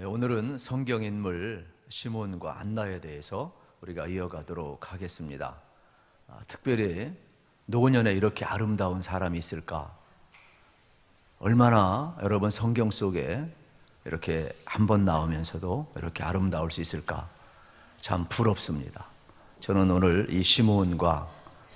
오늘은 성경 인물 시몬과 안나에 대해서 우리가 이어가도록 하겠습니다. 특별히 노년에 이렇게 아름다운 사람이 있을까? 얼마나 여러분 성경 속에 이렇게 한 번 나오면서도 이렇게 아름다울 수 있을까? 참 부럽습니다. 저는 오늘 이 시몬과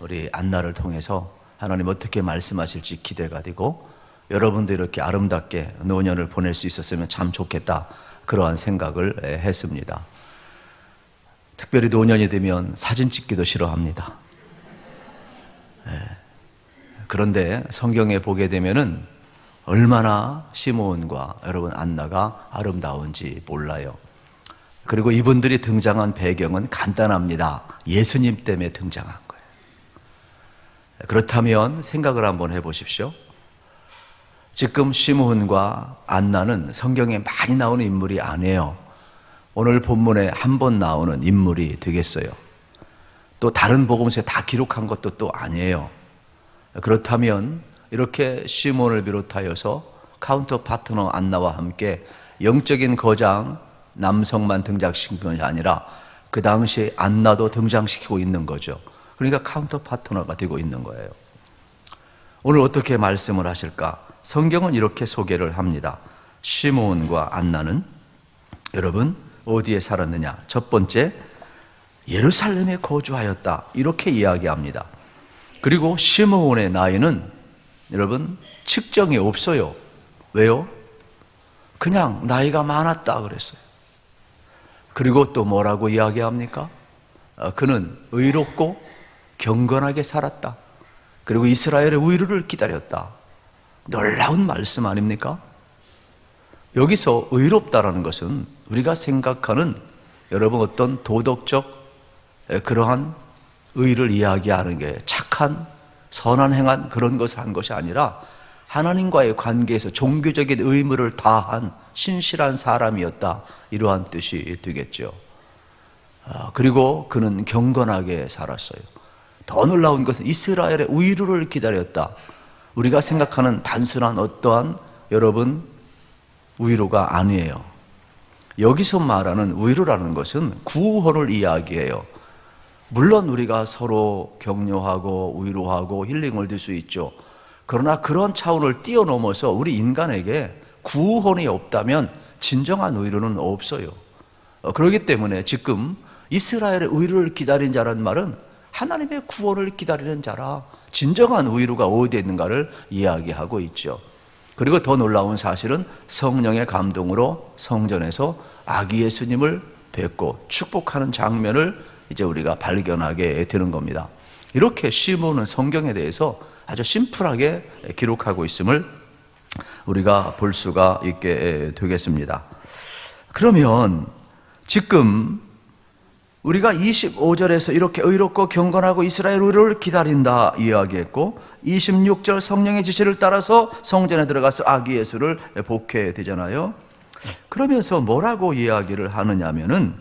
우리 안나를 통해서 하나님 어떻게 말씀하실지 기대가 되고, 여러분도 이렇게 아름답게 노년을 보낼 수 있었으면 참 좋겠다, 그러한 생각을 했습니다. 특별히 노년이 되면 사진 찍기도 싫어합니다. 그런데 성경에 보게 되면은 얼마나 시몬과 여러분 안나가 아름다운지 몰라요. 그리고 이분들이 등장한 배경은 간단합니다. 예수님 때문에 등장한 거예요. 그렇다면 생각을 한번 해보십시오. 지금 시몬과 안나는 성경에 많이 나오는 인물이 아니에요. 오늘 본문에 한 번 나오는 인물이 되겠어요. 또 다른 복음서에 다 기록한 것도 또 아니에요. 그렇다면 이렇게 시몬을 비롯하여서 카운터 파트너 안나와 함께 영적인 거장 남성만 등장시킨 것이 아니라 그 당시에 안나도 등장시키고 있는 거죠. 그러니까 카운터 파트너가 되고 있는 거예요. 오늘 어떻게 말씀을 하실까? 성경은 이렇게 소개를 합니다. 시몬과 안나는 여러분 어디에 살았느냐? 첫 번째, 예루살렘에 거주하였다, 이렇게 이야기합니다. 그리고 시몬의 나이는 여러분 측정이 없어요. 왜요? 그냥 나이가 많았다 그랬어요. 그리고 또 뭐라고 이야기합니까? 그는 의롭고 경건하게 살았다. 그리고 이스라엘의 의를 기다렸다. 놀라운 말씀 아닙니까? 여기서 의롭다라는 것은 우리가 생각하는 여러분 어떤 도덕적 그러한 의를 이야기하는 게 착한 선한 행한 그런 것을 한 것이 아니라 하나님과의 관계에서 종교적인 의무를 다한 신실한 사람이었다, 이러한 뜻이 되겠죠. 그리고 그는 경건하게 살았어요. 더 놀라운 것은 이스라엘의 의를 기다렸다. 우리가 생각하는 단순한 어떠한 여러분 위로가 아니에요. 여기서 말하는 위로라는 것은 구원을 이야기해요. 물론 우리가 서로 격려하고 위로하고 힐링을 줄 수 있죠. 그러나 그런 차원을 뛰어넘어서 우리 인간에게 구원이 없다면 진정한 위로는 없어요. 그렇기 때문에 지금 이스라엘의 위로를 기다린 자라는 말은 하나님의 구원을 기다리는 자라, 진정한 위로가 어디에 있는가를 이야기하고 있죠. 그리고 더 놀라운 사실은 성령의 감동으로 성전에서 아기 예수님을 뵙고 축복하는 장면을 이제 우리가 발견하게 되는 겁니다. 이렇게 시몬은 성경에 대해서 아주 심플하게 기록하고 있음을 우리가 볼 수가 있게 되겠습니다. 그러면 지금 우리가 25절에서 이렇게 의롭고 경건하고 이스라엘 의를 기다린다 이야기했고, 26절 성령의 지시를 따라서 성전에 들어가서 아기 예수를 복해야 되잖아요. 그러면서 뭐라고 이야기를 하느냐면은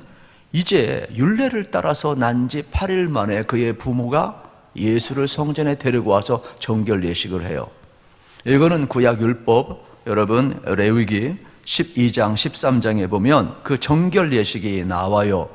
이제 율례를 따라서 난 지 8일 만에 그의 부모가 예수를 성전에 데리고 와서 정결 예식을 해요. 이거는 구약 율법, 여러분 레위기 12장 13장에 보면 그 정결 예식이 나와요.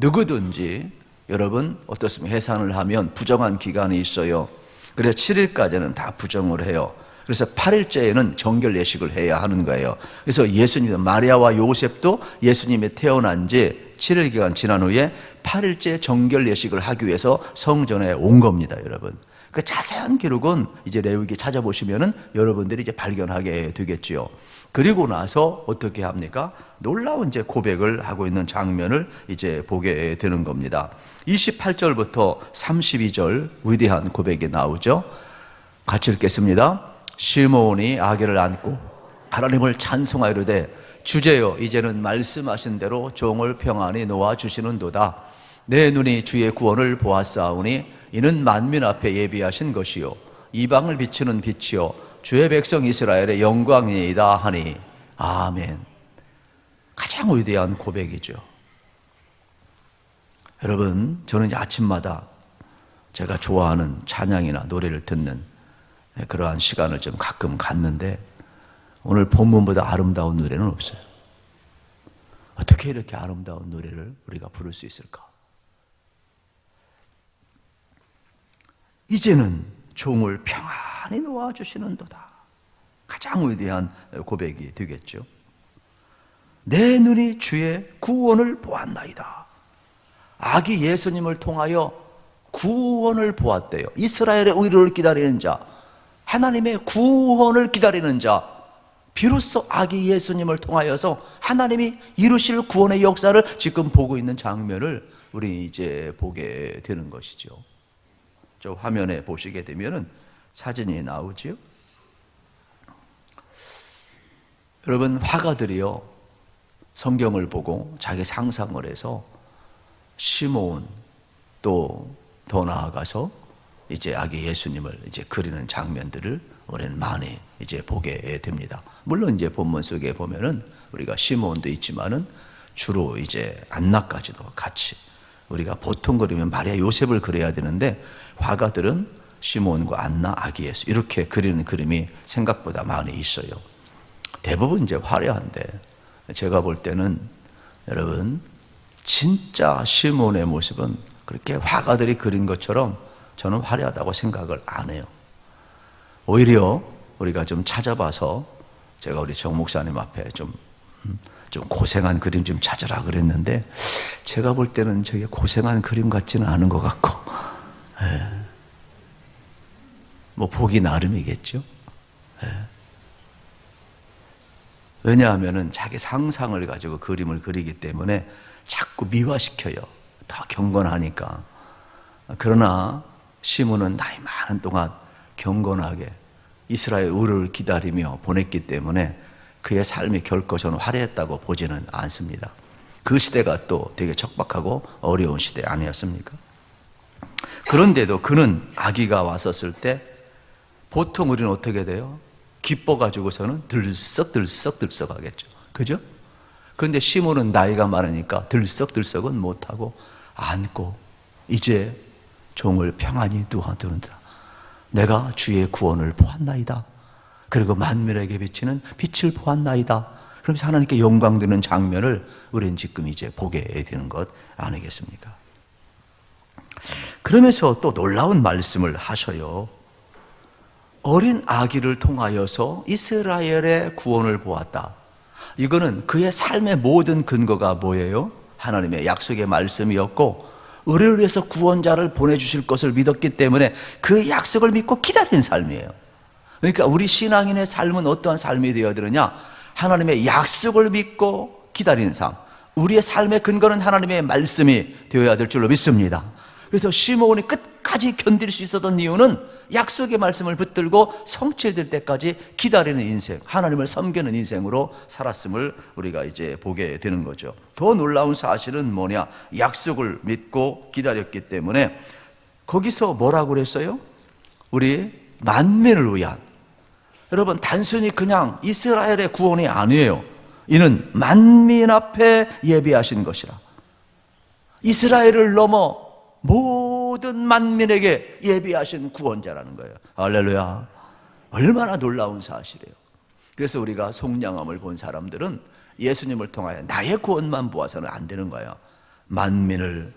누구든지 여러분 어떻습니까? 해산을 하면 부정한 기간이 있어요. 그래서 7일까지는 다 부정을 해요. 그래서 8일째에는 정결 예식을 해야 하는 거예요. 그래서 예수님, 마리아와 요셉도 예수님이 태어난 지 7일 기간 지난 후에 8일째 정결 예식을 하기 위해서 성전에 온 겁니다, 여러분. 그 자세한 기록은 이제 레위기 찾아보시면은 여러분들이 이제 발견하게 되겠지요. 그리고 나서 어떻게 합니까? 놀라운 이제 고백을 하고 있는 장면을 이제 보게 되는 겁니다. 28절부터 32절 위대한 고백이 나오죠. 같이 읽겠습니다. 시몬이 아기를 안고 하나님을 찬송하이르되 주제여 이제는 말씀하신 대로 종을 평안히 놓아 주시는도다. 내 눈이 주의 구원을 보았사오니 이는 만민 앞에 예비하신 것이요 이방을 비추는 빛이요 주의 백성 이스라엘의 영광이다 하니 아멘. 가장 위대한 고백이죠. 여러분, 저는 이제 아침마다 제가 좋아하는 찬양이나 노래를 듣는 그러한 시간을 좀 가끔 갖는데 오늘 본문보다 아름다운 노래는 없어요. 어떻게 이렇게 아름다운 노래를 우리가 부를 수 있을까? 이제는 종을 평안히 놓아주시는도다. 가장 위대한 고백이 되겠죠. 내 눈이 주의 구원을 보았나이다. 아기 예수님을 통하여 구원을 보았대요. 이스라엘의 의를 기다리는 자, 하나님의 구원을 기다리는 자, 비로소 아기 예수님을 통하여서 하나님이 이루실 구원의 역사를 지금 보고 있는 장면을 우리 이제 보게 되는 것이죠. 저 화면에 보시게 되면은 사진이 나오지요. 여러분, 화가들이요, 성경을 보고 자기 상상을 해서 시므온, 또 더 나아가서 이제 아기 예수님을 이제 그리는 장면들을 우리는 많이 이제 보게 됩니다. 물론 이제 본문 속에 보면은 우리가 시므온도 있지만은 주로 이제 안나까지도 같이, 우리가 보통 그리면 마리아 요셉을 그려야 되는데 화가들은 시므온과 안나, 아기 예수 이렇게 그리는 그림이 생각보다 많이 있어요. 대부분 이제 화려한데 제가 볼 때는 여러분 진짜 시므온의 모습은 그렇게 화가들이 그린 것처럼 저는 화려하다고 생각을 안 해요. 오히려 우리가 좀 찾아봐서, 제가 우리 정 목사님 앞에 좀 고생한 그림 좀 찾으라 그랬는데 제가 볼 때는 저게 고생한 그림 같지는 않은 것 같고, 뭐 보기 나름이겠죠. 왜냐하면은 자기 상상을 가지고 그림을 그리기 때문에 자꾸 미화시켜요. 더 경건하니까. 그러나 시므온은 나이 많은 동안 경건하게 이스라엘 의를 기다리며 보냈기 때문에 그의 삶이 결코 저는 화려했다고 보지는 않습니다. 그 시대가 또 되게 척박하고 어려운 시대 아니었습니까? 그런데도 그는 아기가 왔었을 때 보통 우리는 어떻게 돼요? 기뻐가지고서는 들썩들썩 하겠죠. 그죠? 그런데 시므온은 나이가 많으니까 들썩들썩은 못하고 안고 이제 종을 평안히 두어두는다. 내가 주의 구원을 보았나이다. 그리고 만민에게 비치는 빛을 보았나이다. 그러면서 하나님께 영광 드리는 장면을 우리는 지금 이제 보게 되는 것 아니겠습니까? 그러면서 또 놀라운 말씀을 하셔요. 어린 아기를 통하여서 이스라엘의 구원을 보았다. 이거는 그의 삶의 모든 근거가 뭐예요? 하나님의 약속의 말씀이었고 우리를 위해서 구원자를 보내주실 것을 믿었기 때문에 그 약속을 믿고 기다리는 삶이에요. 그러니까 우리 신앙인의 삶은 어떠한 삶이 되어야 되느냐? 하나님의 약속을 믿고 기다리는 삶. 우리의 삶의 근거는 하나님의 말씀이 되어야 될 줄로 믿습니다. 그래서 시므온이 끝까지 견딜 수 있었던 이유는 약속의 말씀을 붙들고 성취될 때까지 기다리는 인생, 하나님을 섬기는 인생으로 살았음을 우리가 이제 보게 되는 거죠. 더 놀라운 사실은 뭐냐? 약속을 믿고 기다렸기 때문에 거기서 뭐라고 그랬어요? 우리 만민을 위한, 여러분 단순히 그냥 이스라엘의 구원이 아니에요. 이는 만민 앞에 예비하신 것이라. 이스라엘을 넘어 모든 만민에게 예비하신 구원자라는 거예요. 할렐루야. 얼마나 놀라운 사실이에요. 그래서 우리가 속량함을 본 사람들은 예수님을 통하여 나의 구원만 보아서는 안 되는 거예요. 만민을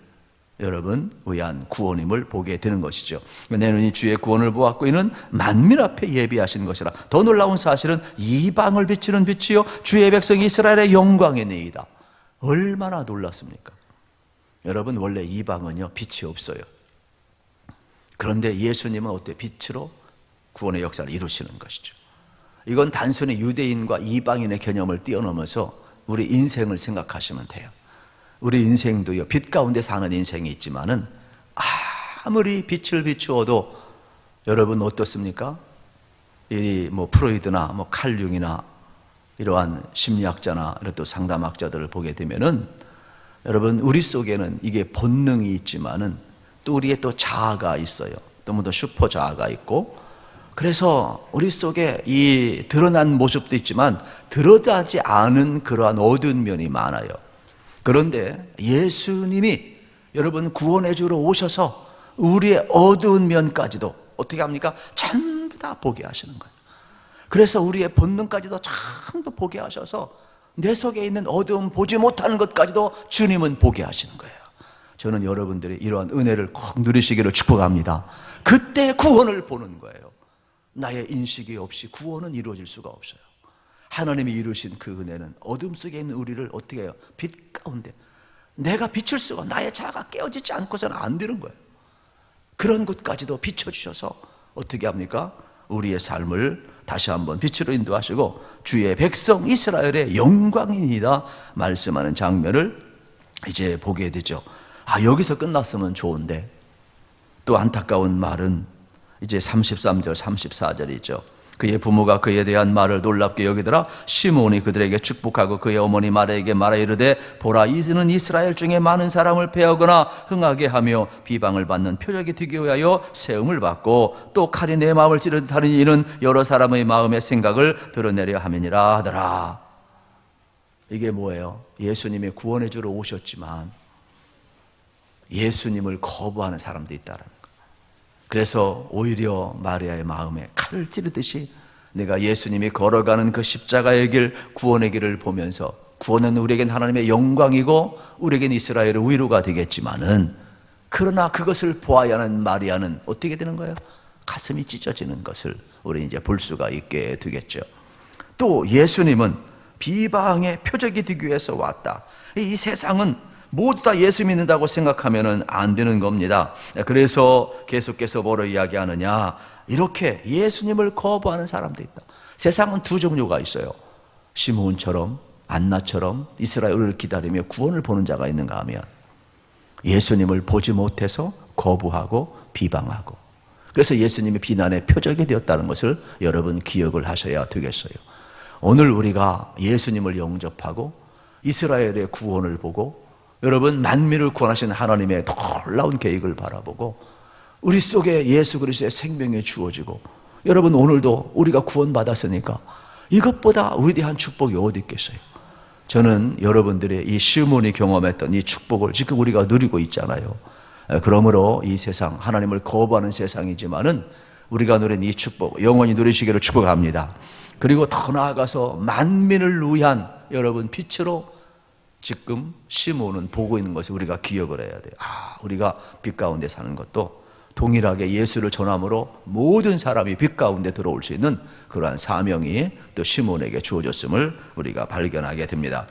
여러분 위한 구원임을 보게 되는 것이죠. 내 눈이 주의 구원을 보았고 이는 만민 앞에 예비하신 것이라. 더 놀라운 사실은 이방을 비추는 빛이요 주의 백성 이스라엘의 영광이니이다. 얼마나 놀랐습니까? 여러분 원래 이방은요 빛이 없어요. 그런데 예수님은 어때? 빛으로 구원의 역사를 이루시는 것이죠. 이건 단순히 유대인과 이방인의 개념을 뛰어넘어서 우리 인생을 생각하시면 돼요. 우리 인생도요 빛 가운데 사는 인생이 있지만은 아무리 빛을 비추어도 여러분 어떻습니까? 이 뭐 프로이드나 뭐 칼융이나 이러한 심리학자나 이런 또 상담학자들을 보게 되면은 여러분 우리 속에는 이게 본능이 있지만은 또 우리의 또 자아가 있어요. 너무 더 슈퍼 자아가 있고, 그래서 우리 속에 이 드러난 모습도 있지만 드러나지 않은 그러한 어두운 면이 많아요. 그런데 예수님이 여러분 구원해 주러 오셔서 우리의 어두운 면까지도 어떻게 합니까? 전부 다 보게 하시는 거예요. 그래서 우리의 본능까지도 전부 보게 하셔서 내 속에 있는 어두움, 보지 못하는 것까지도 주님은 보게 하시는 거예요. 저는 여러분들이 이러한 은혜를 꼭 누리시기를 축복합니다. 그때 구원을 보는 거예요. 나의 인식이 없이 구원은 이루어질 수가 없어요. 하나님이 이루신 그 은혜는 어둠 속에 있는 우리를 어떻게 해요? 빛 가운데 내가 비출 수가, 나의 자아가 깨어지지 않고서는 안 되는 거예요. 그런 것까지도 비춰주셔서 어떻게 합니까? 우리의 삶을 다시 한번 빛으로 인도하시고 주의 백성 이스라엘의 영광이니이다 말씀하는 장면을 이제 보게 되죠. 여기서 끝났으면 좋은데 또 안타까운 말은 이제 33절 34절이죠. 그의 부모가 그에 대한 말을 놀랍게 여기더라. 시므온이 그들에게 축복하고 그의 어머니 마리아에게 말하 이르되 보라, 이는 이스라엘 중에 많은 사람을 패하거나 흥하게 하며 비방을 받는 표적이 되게 하여 세움을 받고 또 칼이 내 마음을 찌르듯 하는 이는 여러 사람의 마음의 생각을 드러내려 함이니라 하더라. 이게 뭐예요? 예수님이 구원해 주러 오셨지만 예수님을 거부하는 사람도 있다는 거예요. 그래서 오히려 마리아의 마음에 칼을 찌르듯이 내가 예수님이 걸어가는 그 십자가의 길, 구원의 길을 보면서 구원은 우리에겐 하나님의 영광이고 우리에겐 이스라엘의 위로가 되겠지만은 그러나 그것을 보아야 하는 마리아는 어떻게 되는 거예요? 가슴이 찢어지는 것을 우리 이제 볼 수가 있게 되겠죠. 또 예수님은 비방의 표적이 되기 위해서 왔다. 이 세상은 모두 다 예수 믿는다고 생각하면 안 되는 겁니다. 그래서 계속해서 뭐로 이야기하느냐, 이렇게 예수님을 거부하는 사람도 있다. 세상은 두 종류가 있어요. 시므온처럼 안나처럼 이스라엘을 기다리며 구원을 보는 자가 있는가 하면 예수님을 보지 못해서 거부하고 비방하고, 그래서 예수님의 비난의 표적이 되었다는 것을 여러분 기억을 하셔야 되겠어요. 오늘 우리가 예수님을 영접하고 이스라엘의 구원을 보고 여러분 만민을 구원하시는 하나님의 놀라운 계획을 바라보고 우리 속에 예수 그리스도의 생명이 주어지고, 여러분 오늘도 우리가 구원받았으니까 이것보다 위대한 축복이 어디 있겠어요? 저는 여러분들의 이 시므온이 경험했던 이 축복을 지금 우리가 누리고 있잖아요. 그러므로 이 세상, 하나님을 거부하는 세상이지만은 우리가 누린 이 축복 영원히 누리시기를 축복합니다. 그리고 더 나아가서 만민을 위한 여러분 빛으로 지금 시므온은 보고 있는 것을 우리가 기억을 해야 돼요. 우리가 빛 가운데 사는 것도 동일하게 예수를 전함으로 모든 사람이 빛 가운데 들어올 수 있는 그러한 사명이 또 시므온에게 주어졌음을 우리가 발견하게 됩니다.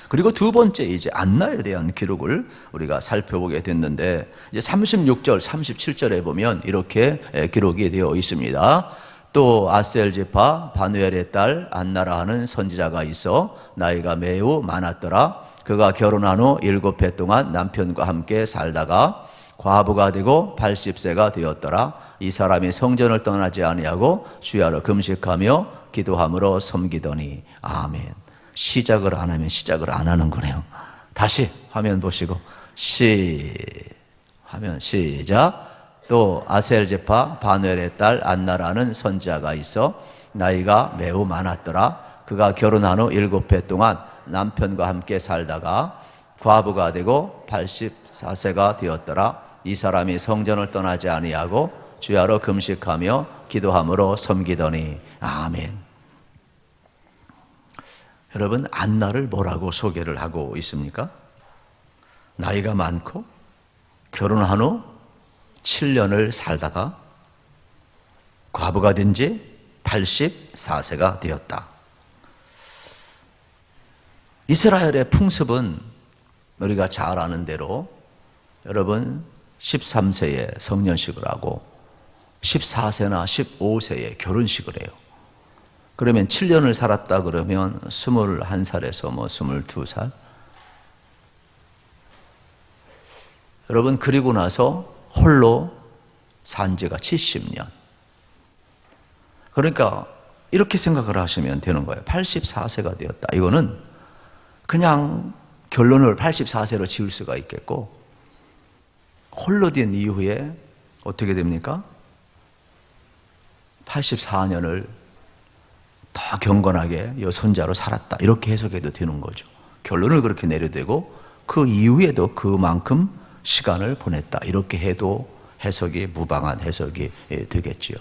그리고 두 번째 이제 안나에 대한 기록을 우리가 살펴보게 됐는데, 이제 36절, 37절에 보면 이렇게 기록이 되어 있습니다. 또 아셀 지파 바누엘의 딸 안나라 하는 선지자가 있어 나이가 매우 많았더라. 그가 결혼한 후 7해 동안 남편과 함께 살다가 과부가 되고 80세가 되었더라. 이 사람이 성전을 떠나지 아니하고 주야로 금식하며 기도함으로 섬기더니. 아멘. 시작을 안 하면 시작을 안 하는 거네요. 다시 화면 보시고 화면 시작. 또 아셀 지파 바누엘의 딸 안나라는 선지자가 있어 나이가 매우 많았더라. 그가 결혼한 후 7해 동안 남편과 함께 살다가 과부가 되고 84세가 되었더라. 이 사람이 성전을 떠나지 아니하고 주야로 금식하며 기도함으로 섬기더니. 아멘. 여러분, 안나를 뭐라고 소개를 하고 있습니까? 나이가 많고 결혼한 후 7년을 살다가 과부가 된 지 84세가 되었다. 이스라엘의 풍습은 우리가 잘 아는 대로 여러분 13세에 성년식을 하고 14세나 15세에 결혼식을 해요. 그러면 7년을 살았다 그러면 21살에서 22살. 여러분, 그리고 나서 홀로 산 지가 70년. 그러니까 이렇게 생각을 하시면 되는 거예요. 84세가 되었다. 이거는 그냥 결론을 84세로 지을 수가 있겠고, 홀로 된 이후에 어떻게 됩니까? 84년을 더 경건하게 여손자로 살았다. 이렇게 해석해도 되는 거죠. 결론을 그렇게 내려되고 그 이후에도 그만큼 시간을 보냈다. 이렇게 해도 해석이 무방한 해석이 되겠지요.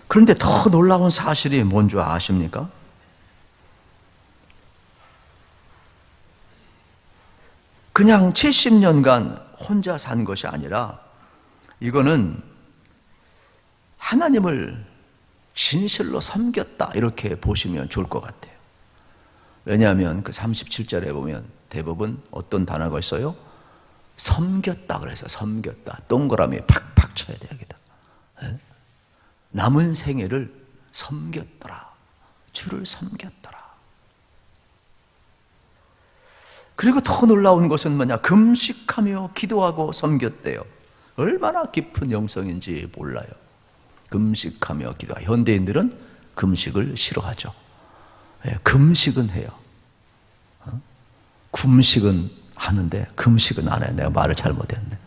그런데 더 놀라운 사실이 뭔 줄 아십니까? 그냥 70년간 혼자 산 것이 아니라 이거는 하나님을 진실로 섬겼다 이렇게 보시면 좋을 것 같아요. 왜냐하면 그 37절에 보면 대부분 어떤 단어가 있어요? 섬겼다 그래서 섬겼다. 동그라미 팍팍 쳐야 돼요. 여기다. 남은 생애를 섬겼더라. 주를 섬겼더라. 그리고 더 놀라운 것은 뭐냐? 금식하며 기도하고 섬겼대요. 얼마나 깊은 영성인지 몰라요. 금식하며 기도하고. 현대인들은 금식을 싫어하죠. 금식은 해요. 금식은 하는데 금식은 안 해요. 내가 말을 잘못했네.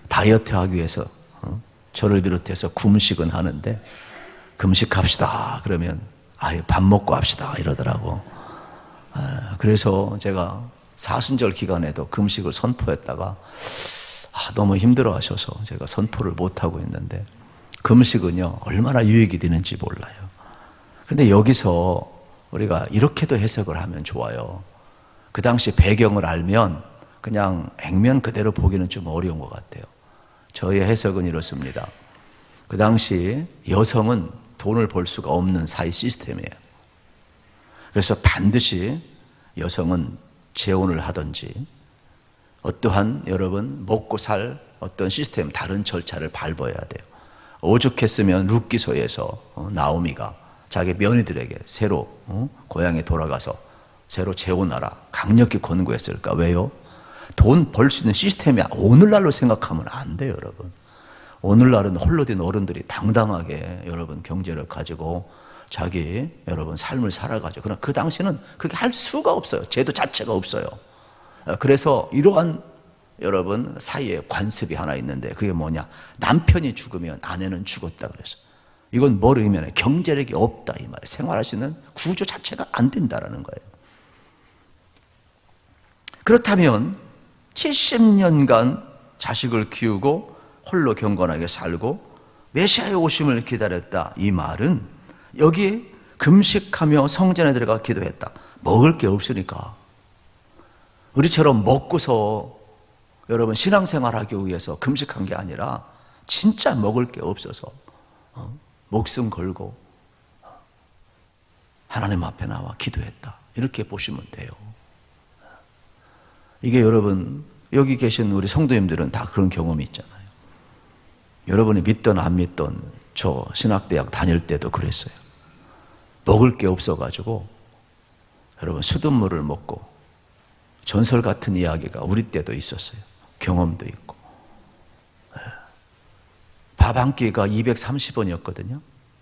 다이어트 하기 위해서 저를 비롯해서 금식은 하는데 금식합시다 그러면 아예 밥 먹고 합시다 이러더라고. 그래서 제가 사순절 기간에도 금식을 선포했다가 너무 힘들어 하셔서 제가 선포를 못하고 있는데, 금식은요 얼마나 유익이 되는지 몰라요. 그런데 여기서 우리가 이렇게도 해석을 하면 좋아요. 그 당시 배경을 알면 그냥 액면 그대로 보기는 좀 어려운 것 같아요. 저의 해석은 이렇습니다. 그 당시 여성은 돈을 벌 수가 없는 사회 시스템이에요. 그래서 반드시 여성은 재혼을 하든지 어떠한 여러분 먹고 살 어떤 시스템, 다른 절차를 밟아야 돼요. 오죽했으면 룻기서에서 나오미가 자기 며느리들에게 새로 고향에 돌아가서 새로 재혼하라 강력히 권고했을까? 왜요? 돈 벌 수 있는 시스템이 오늘날로 생각하면 안 돼요, 여러분. 오늘날은 홀로 된 어른들이 당당하게 여러분 경제를 가지고 자기 여러분 삶을 살아가죠. 그러나 그 당시는 그게 할 수가 없어요. 제도 자체가 없어요. 그래서 이러한 여러분 사이에 관습이 하나 있는데 그게 뭐냐? 남편이 죽으면 아내는 죽었다 그래서. 이건 뭘 의미하냐? 경제력이 없다 이 말이에요. 생활할 수 있는 구조 자체가 안 된다라는 거예요. 그렇다면 70년간 자식을 키우고 홀로 경건하게 살고 메시아의 오심을 기다렸다 이 말은 여기에 금식하며 성전에 들어가 기도했다. 먹을 게 없으니까. 우리처럼 먹고서 여러분 신앙생활하기 위해서 금식한 게 아니라 진짜 먹을 게 없어서 목숨 걸고 하나님 앞에 나와 기도했다. 이렇게 보시면 돼요. 이게 여러분 여기 계신 우리 성도님들은 다 그런 경험이 있잖아요. 여러분이 믿던 안 믿던 저 신학대학 다닐 때도 그랬어요. 먹을 게 없어가지고 여러분 수돗물을 먹고 전설 같은 이야기가 우리 때도 있었어요. 경험도 있고. 밥 한 끼가 230원이었거든요.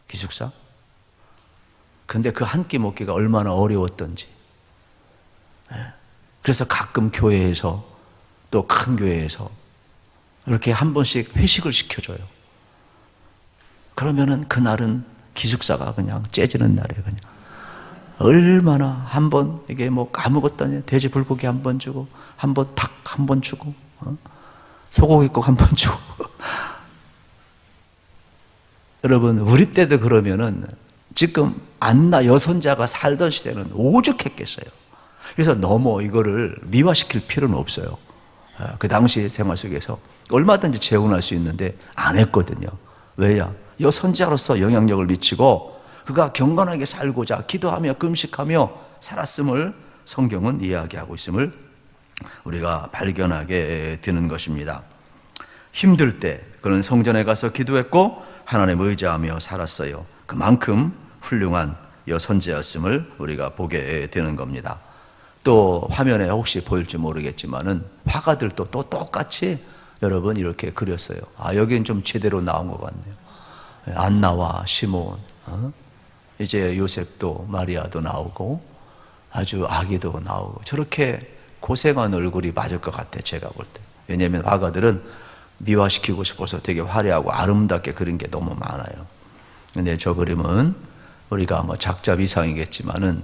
기숙사. 근데 그 한 끼 먹기가 얼마나 어려웠던지. 그래서 가끔 교회에서 또 큰 교회에서 이렇게 한 번씩 회식을 시켜줘요. 그러면은 그날은 기숙사가 그냥 째지는 날이에요. 그냥 얼마나 한 번 이게 뭐 아무것도 아니에요. 돼지 불고기 한 번 주고 한 번 닭 한 번 주고 소고기국 한 번 주고. 여러분 우리 때도 그러면은 지금 안나 여선자가 살던 시대는 오죽했겠어요. 그래서 너무 이거를 미화시킬 필요는 없어요. 그 당시 생활 속에서 얼마든지 재혼할 수 있는데 안 했거든요. 왜냐? 여선자로서 영향력을 미치고 그가 경건하게 살고자 기도하며 금식하며 살았음을 성경은 이야기하고 있음을 우리가 발견하게 되는 것입니다. 힘들 때 그는 성전에 가서 기도했고 하나님 의지하며 살았어요. 그만큼 훌륭한 여선자였음을 우리가 보게 되는 겁니다. 또 화면에 혹시 보일지 모르겠지만은 화가들도 또 똑같이 여러분 이렇게 그렸어요. 여기는 좀 제대로 나온 것 같네요. 안나와 시몬, 이제 요셉도 마리아도 나오고 아주 아기도 나오고 저렇게 고생한 얼굴이 맞을 것 같아요. 제가 볼 때. 왜냐하면 화가들은 미화시키고 싶어서 되게 화려하고 아름답게 그린 게 너무 많아요. 근데 저 그림은 우리가 뭐 작자 위상이겠지만은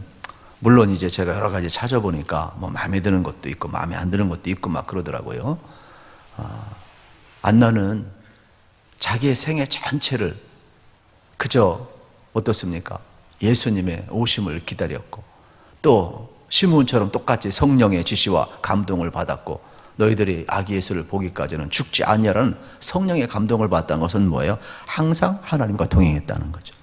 물론 이제 제가 여러 가지 찾아보니까 뭐 마음에 드는 것도 있고 마음에 안 드는 것도 있고 막 그러더라고요. 안나는 자기의 생애 전체를 그저 어떻습니까? 예수님의 오심을 기다렸고 또 시므온처럼 똑같이 성령의 지시와 감동을 받았고 너희들이 아기 예수를 보기까지는 죽지 아니하라는 성령의 감동을 받았다는 것은 뭐예요? 항상 하나님과 동행했다는 거죠.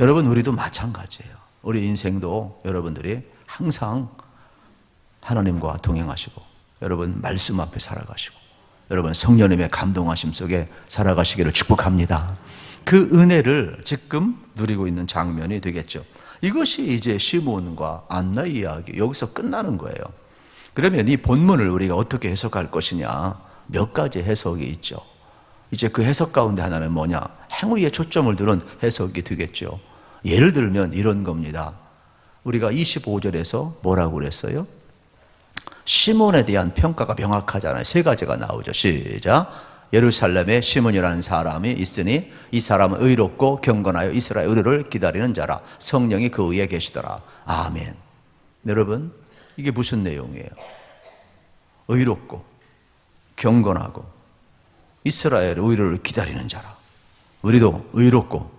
여러분, 우리도 마찬가지예요. 우리 인생도 여러분들이 항상 하나님과 동행하시고 여러분 말씀 앞에 살아가시고 여러분 성령님의 감동하심 속에 살아가시기를 축복합니다. 그 은혜를 지금 누리고 있는 장면이 되겠죠. 이것이 이제 시므온과 안나의 이야기, 여기서 끝나는 거예요. 그러면 이 본문을 우리가 어떻게 해석할 것이냐, 몇 가지 해석이 있죠. 이제 그 해석 가운데 하나는 뭐냐, 행위에 초점을 두는 해석이 되겠죠. 예를 들면 이런 겁니다. 우리가 25절에서 뭐라고 그랬어요? 시몬에 대한 평가가 명확하잖아요. 세 가지가 나오죠. 시작. 예루살렘에 시몬이라는 사람이 있으니 이 사람은 의롭고 경건하여 이스라엘 의를 기다리는 자라. 성령이 그 위에 계시더라. 아멘. 여러분, 이게 무슨 내용이에요? 의롭고 경건하고 이스라엘 의를 기다리는 자라. 우리도 의롭고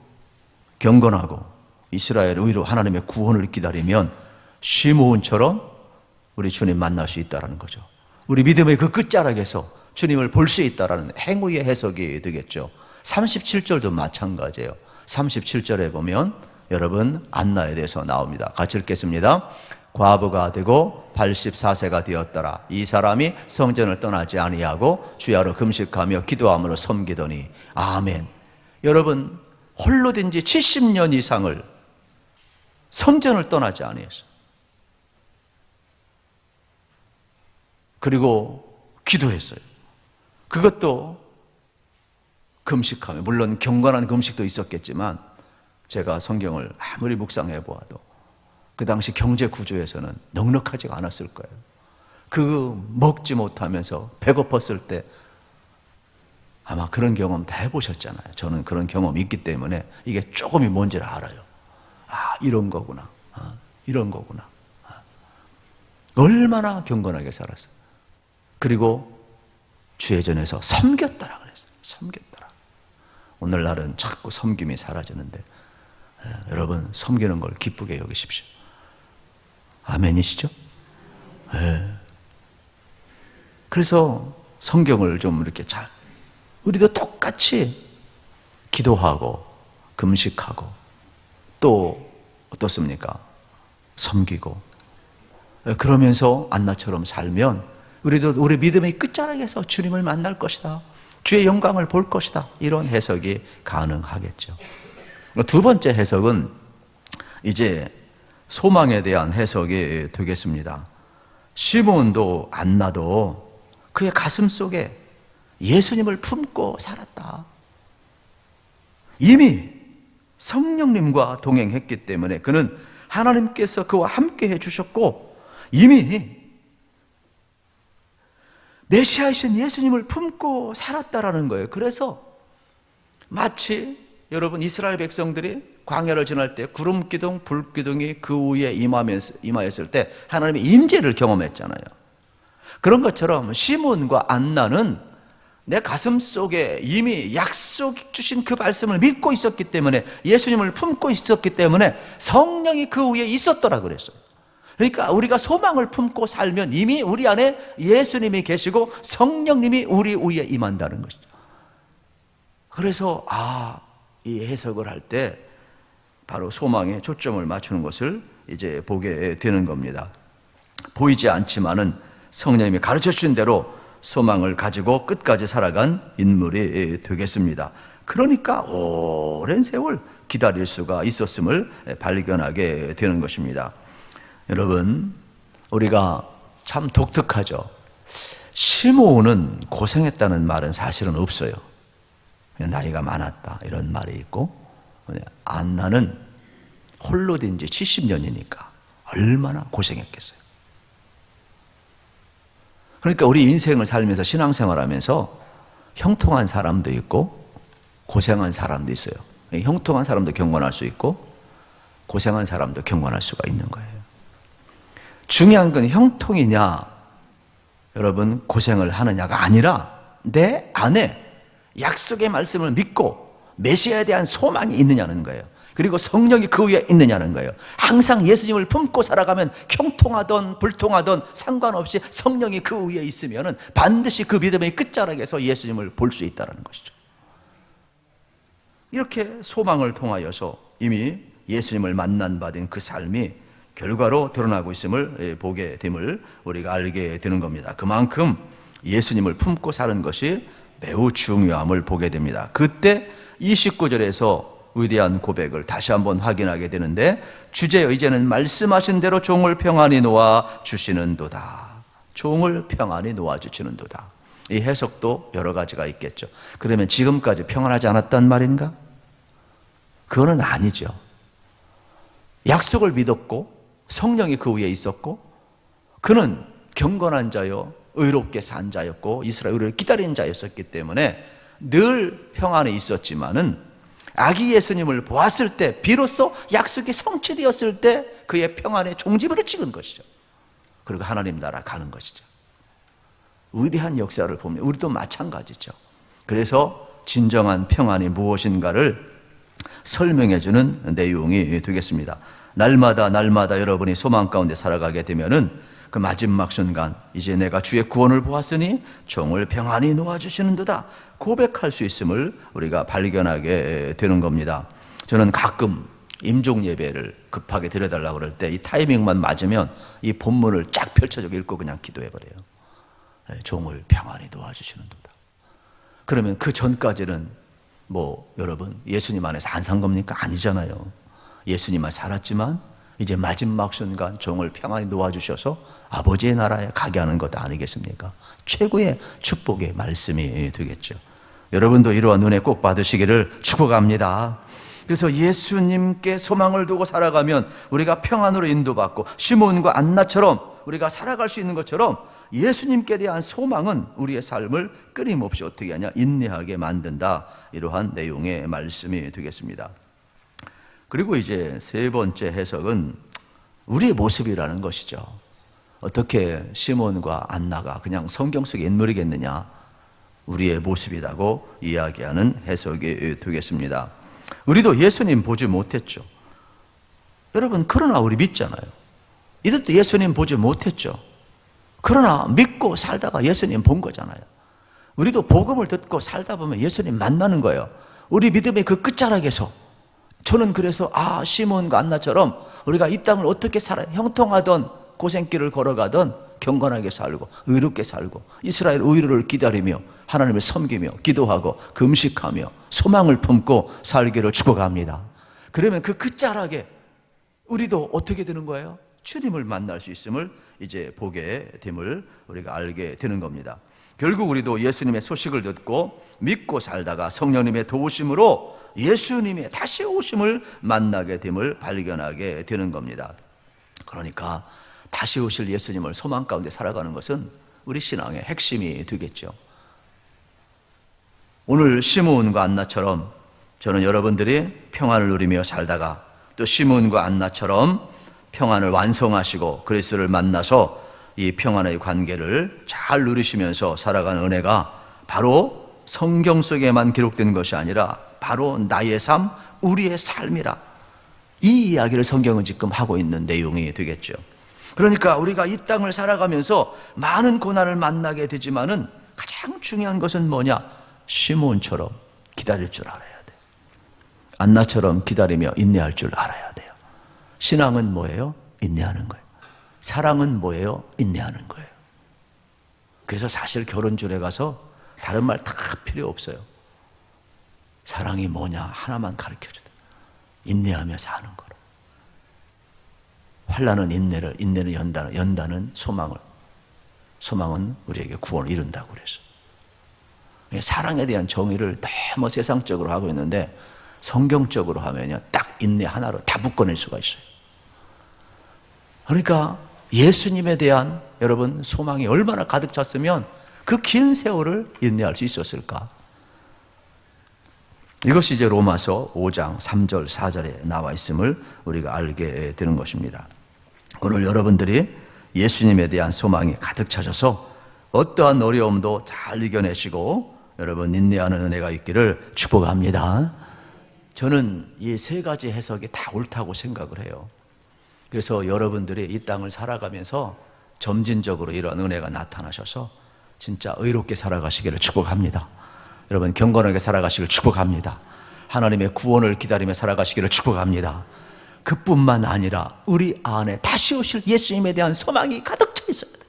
경건하고 이스라엘 의로 하나님의 구원을 기다리면 시므온처럼 우리 주님 만날 수 있다는 거죠. 우리 믿음의 그 끝자락에서 주님을 볼 수 있다는 행위의 해석이 되겠죠. 37절도 마찬가지예요. 37절에 보면 여러분 안나에 대해서 나옵니다. 같이 읽겠습니다. 과부가 되고 84세가 되었더라. 이 사람이 성전을 떠나지 아니하고 주야로 금식하며 기도함으로 섬기더니 아멘. 여러분, 홀로 된 지 70년 이상을 성전을 떠나지 아니했어요. 그리고 기도했어요. 그것도 금식하며, 물론 경건한 금식도 있었겠지만 제가 성경을 아무리 묵상해 보아도 그 당시 경제 구조에서는 넉넉하지가 않았을 거예요. 그 먹지 못하면서 배고팠을 때 아마 그런 경험 다 해보셨잖아요. 저는 그런 경험이 있기 때문에 이게 조금이 뭔지를 알아요. 아, 이런 거구나. 이런 거구나. 얼마나 경건하게 살았어요. 그리고 주의 전에서 섬겼더라 그랬어요. 섬겼더라. 오늘날은 자꾸 섬김이 사라지는데 여러분, 섬기는 걸 기쁘게 여기십시오. 아멘이시죠? 그래서 성경을 좀 이렇게 잘, 우리도 똑같이 기도하고 금식하고 또 어떻습니까? 섬기고 그러면서 안나처럼 살면 우리도 우리 믿음의 끝자락에서 주님을 만날 것이다. 주의 영광을 볼 것이다. 이런 해석이 가능하겠죠. 두 번째 해석은 이제 소망에 대한 해석이 되겠습니다. 시몬도 안나도 그의 가슴 속에 예수님을 품고 살았다. 이미 성령님과 동행했기 때문에 그는 하나님께서 그와 함께 해주셨고 이미 메시아이신 예수님을 품고 살았다라는 거예요. 그래서 마치 여러분 이스라엘 백성들이 광야를 지날 때 구름 기둥, 불 기둥이 그 위에 임하였을 때 하나님의 임재를 경험했잖아요. 그런 것처럼 시몬과 안나는 내 가슴 속에 이미 약속 주신 그 말씀을 믿고 있었기 때문에, 예수님을 품고 있었기 때문에 성령이 그 위에 있었더라 그랬어요. 그러니까 우리가 소망을 품고 살면 이미 우리 안에 예수님이 계시고 성령님이 우리 위에 임한다는 것이죠. 그래서 이 해석을 할 때 바로 소망에 초점을 맞추는 것을 이제 보게 되는 겁니다. 보이지 않지만은 성령님이 가르쳐 주신 대로 소망을 가지고 끝까지 살아간 인물이 되겠습니다. 그러니까 오랜 세월 기다릴 수가 있었음을 발견하게 되는 것입니다. 여러분, 우리가 참 독특하죠. 시므온은 고생했다는 말은 사실은 없어요. 그냥 나이가 많았다 이런 말이 있고, 안나는 홀로 된 지 70년이니까 얼마나 고생했겠어요. 그러니까 우리 인생을 살면서 신앙생활하면서 형통한 사람도 있고 고생한 사람도 있어요. 형통한 사람도 경건할 수 있고 고생한 사람도 경건할 수가 있는 거예요. 중요한 건 형통이냐 여러분 고생을 하느냐가 아니라 내 안에 약속의 말씀을 믿고 메시아에 대한 소망이 있느냐는 거예요. 그리고 성령이 그 위에 있느냐는 거예요. 항상 예수님을 품고 살아가면 형통하던 불통하던 상관없이 성령이 그 위에 있으면 반드시 그 믿음의 끝자락에서 예수님을 볼 수 있다는 것이죠. 이렇게 소망을 통하여서 이미 예수님을 만난 받은 그 삶이 결과로 드러나고 있음을 보게 됨을 우리가 알게 되는 겁니다. 그만큼 예수님을 품고 사는 것이 매우 중요함을 보게 됩니다. 그때 29절에서 위대한 고백을 다시 한번 확인하게 되는데, 주제여 이제는 말씀하신 대로 종을 평안히 놓아 주시는도다. 종을 평안히 놓아 주시는도다. 이 해석도 여러 가지가 있겠죠. 그러면 지금까지 평안하지 않았단 말인가? 그거는 아니죠. 약속을 믿었고 성령이 그 위에 있었고 그는 경건한 자요 의롭게 산 자였고 이스라엘을 기다린 자였었기 때문에 늘 평안에 있었지만은 아기 예수님을 보았을 때 비로소 약속이 성취되었을 때 그의 평안에 종지부를 찍은 것이죠. 그리고 하나님 나라 가는 것이죠. 위대한 역사를 보면 우리도 마찬가지죠. 그래서 진정한 평안이 무엇인가를 설명해 주는 내용이 되겠습니다. 날마다 여러분이 소망 가운데 살아가게 되면은 그 마지막 순간 이제 내가 주의 구원을 보았으니 종을 평안히 놓아주시는도다 고백할 수 있음을 우리가 발견하게 되는 겁니다. 저는 가끔 임종 예배를 급하게 드려달라고 그럴 때 이 타이밍만 맞으면 이 본문을 쫙 펼쳐서 읽고 그냥 기도해버려요. 종을 평안히 놓아주시는도다. 그러면 그 전까지는 여러분 예수님 안에서 안 산 겁니까? 아니잖아요. 예수님만 살았지만 이제 마지막 순간 종을 평안히 놓아주셔서 아버지의 나라에 가게 하는 것 아니겠습니까? 최고의 축복의 말씀이 되겠죠. 여러분도 이러한 은혜 꼭 받으시기를 축복합니다. 그래서 예수님께 소망을 두고 살아가면 우리가 평안으로 인도받고 시몬과 안나처럼 우리가 살아갈 수 있는 것처럼 예수님께 대한 소망은 우리의 삶을 끊임없이 어떻게 하냐? 인내하게 만든다. 이러한 내용의 말씀이 되겠습니다. 그리고 이제 세 번째 해석은 우리의 모습이라는 것이죠. 어떻게 시몬과 안나가 그냥 성경 속의 인물이겠느냐? 우리의 모습이라고 이야기하는 해석이 되겠습니다. 우리도 예수님 보지 못했죠. 여러분, 그러나 우리 믿잖아요. 이들도 예수님 보지 못했죠. 그러나 믿고 살다가 예수님 본 거잖아요. 우리도 복음을 듣고 살다 보면 예수님 만나는 거예요. 우리 믿음의 그 끝자락에서 저는 그래서 시몬과 안나처럼 우리가 이 땅을 어떻게 살아요? 형통하던 고생길을 걸어가던 경건하게 살고 의롭게 살고 이스라엘 의를 기다리며 하나님을 섬기며 기도하고 금식하며 소망을 품고 살기를 축복합니다. 그러면 그 끝자락에 우리도 어떻게 되는 거예요? 주님을 만날 수 있음을 이제 보게 됨을 우리가 알게 되는 겁니다. 결국 우리도 예수님의 소식을 듣고 믿고 살다가 성령님의 도우심으로 예수님의 다시 오심을 만나게 됨을 발견하게 되는 겁니다. 그러니까 다시 오실 예수님을 소망 가운데 살아가는 것은 우리 신앙의 핵심이 되겠죠. 오늘 시므온과 안나처럼 저는 여러분들이 평안을 누리며 살다가 또 시므온과 안나처럼 평안을 완성하시고 그리스도를 만나서 이 평안의 관계를 잘 누리시면서 살아가는 은혜가 바로 성경 속에만 기록된 것이 아니라 바로 나의 삶, 우리의 삶이라 이 이야기를 성경은 지금 하고 있는 내용이 되겠죠. 그러니까 우리가 이 땅을 살아가면서 많은 고난을 만나게 되지만은 가장 중요한 것은 뭐냐? 시몬처럼 기다릴 줄 알아야 돼. 안나처럼 기다리며 인내할 줄 알아야 돼요. 신앙은 뭐예요? 인내하는 거예요. 사랑은 뭐예요? 인내하는 거예요. 그래서 사실 결혼줄에 가서 다른 말 다 필요 없어요. 사랑이 뭐냐 하나만 가르쳐줘요. 인내하며 사는 거라. 환난은 인내를, 인내는 연단을, 연단은 소망을, 소망은 우리에게 구원을 이룬다고 그랬어요. 사랑에 대한 정의를 너무 세상적으로 하고 있는데 성경적으로 하면요 딱 인내 하나로 다 묶어낼 수가 있어요. 그러니까 예수님에 대한 여러분 소망이 얼마나 가득 찼으면 그 긴 세월을 인내할 수 있었을까? 이것이 이제 로마서 5장 3절 4절에 나와 있음을 우리가 알게 되는 것입니다. 오늘 여러분들이 예수님에 대한 소망이 가득 차셔서 어떠한 어려움도 잘 이겨내시고 여러분 인내하는 은혜가 있기를 축복합니다. 저는 이 세 가지 해석이 다 옳다고 생각을 해요. 그래서 여러분들이 이 땅을 살아가면서 점진적으로 이런 은혜가 나타나셔서 진짜 의롭게 살아가시기를 축복합니다. 여러분 경건하게 살아가시기를 축복합니다. 하나님의 구원을 기다리며 살아가시기를 축복합니다. 그뿐만 아니라 우리 안에 다시 오실 예수님에 대한 소망이 가득 차 있어야 돼요.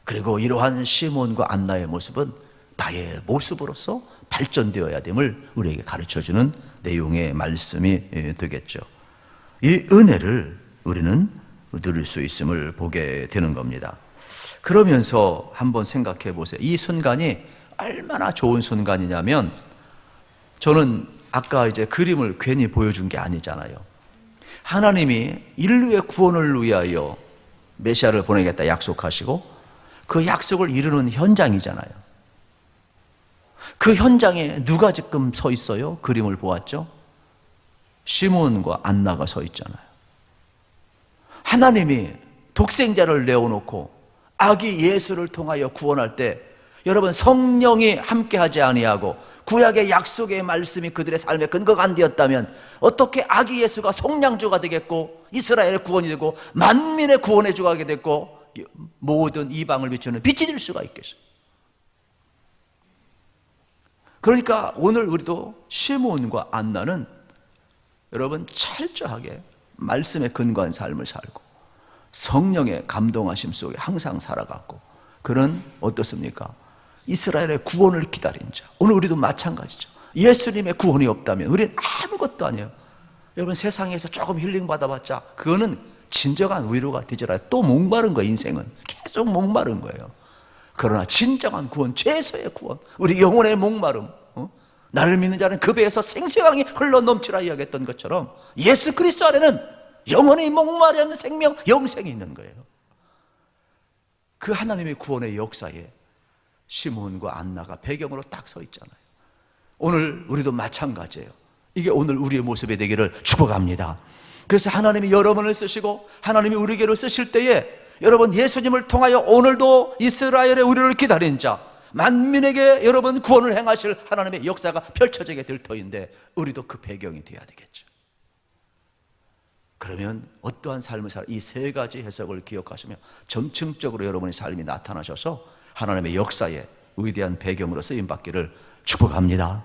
그리고 이러한 시몬과 안나의 모습은 나의 모습으로서 발전되어야 됨을 우리에게 가르쳐주는 내용의 말씀이 되겠죠. 이 은혜를 우리는 누릴 수 있음을 보게 되는 겁니다. 그러면서 한번 생각해 보세요. 이 순간이 얼마나 좋은 순간이냐면, 저는 아까 이제 그림을 괜히 보여준 게 아니잖아요. 하나님이 인류의 구원을 위하여 메시아를 보내겠다 약속하시고 그 약속을 이루는 현장이잖아요. 그 현장에 누가 지금 서 있어요? 그림을 보았죠? 시몬과 안나가 서 있잖아요. 하나님이 독생자를 내어놓고 아기 예수를 통하여 구원할 때, 여러분 성령이 함께하지 아니하고 구약의 약속의 말씀이 그들의 삶의 근거가 안 되었다면 어떻게 아기 예수가 속량주가 되겠고 이스라엘의 구원이 되고 만민의 구원의 주가 되게 됐고 모든 이방을 비추는 빛이 될 수가 있겠어요? 그러니까 오늘 우리도 시몬과 안나는 여러분 철저하게 말씀에 근거한 삶을 살고 성령의 감동하심 속에 항상 살아갔고, 그런 어떻습니까? 이스라엘의 구원을 기다린 자. 오늘 우리도 마찬가지죠. 예수님의 구원이 없다면 우리는 아무것도 아니에요. 여러분 세상에서 조금 힐링 받아봤자 그거는 진정한 위로가 되질 않아요. 또 목마른 거예요. 인생은 계속 목마른 거예요. 그러나 진정한 구원, 최소의 구원, 우리 영혼의 목마름, 나를 믿는 자는 그 배에서 생수강이 흘러 넘치라 이야기했던 것처럼 예수 그리스도 안에는 영원히 목마르는 생명, 영생이 있는 거예요. 그 하나님의 구원의 역사에 시몬과 안나가 배경으로 딱 서 있잖아요. 오늘 우리도 마찬가지예요. 이게 오늘 우리의 모습이 되기를 축복합니다. 그래서 하나님이 여러분을 쓰시고 하나님이 우리에게로 쓰실 때에 여러분 예수님을 통하여 오늘도 이스라엘의 우리를 기다린 자, 만민에게 여러분 구원을 행하실 하나님의 역사가 펼쳐지게 될 터인데 우리도 그 배경이 돼야 되겠죠. 그러면 어떠한 삶을 살아, 이 세 가지 해석을 기억하시며 점층적으로 여러분의 삶이 나타나셔서 하나님의 역사에 위대한 배경으로 쓰임받기를 축복합니다.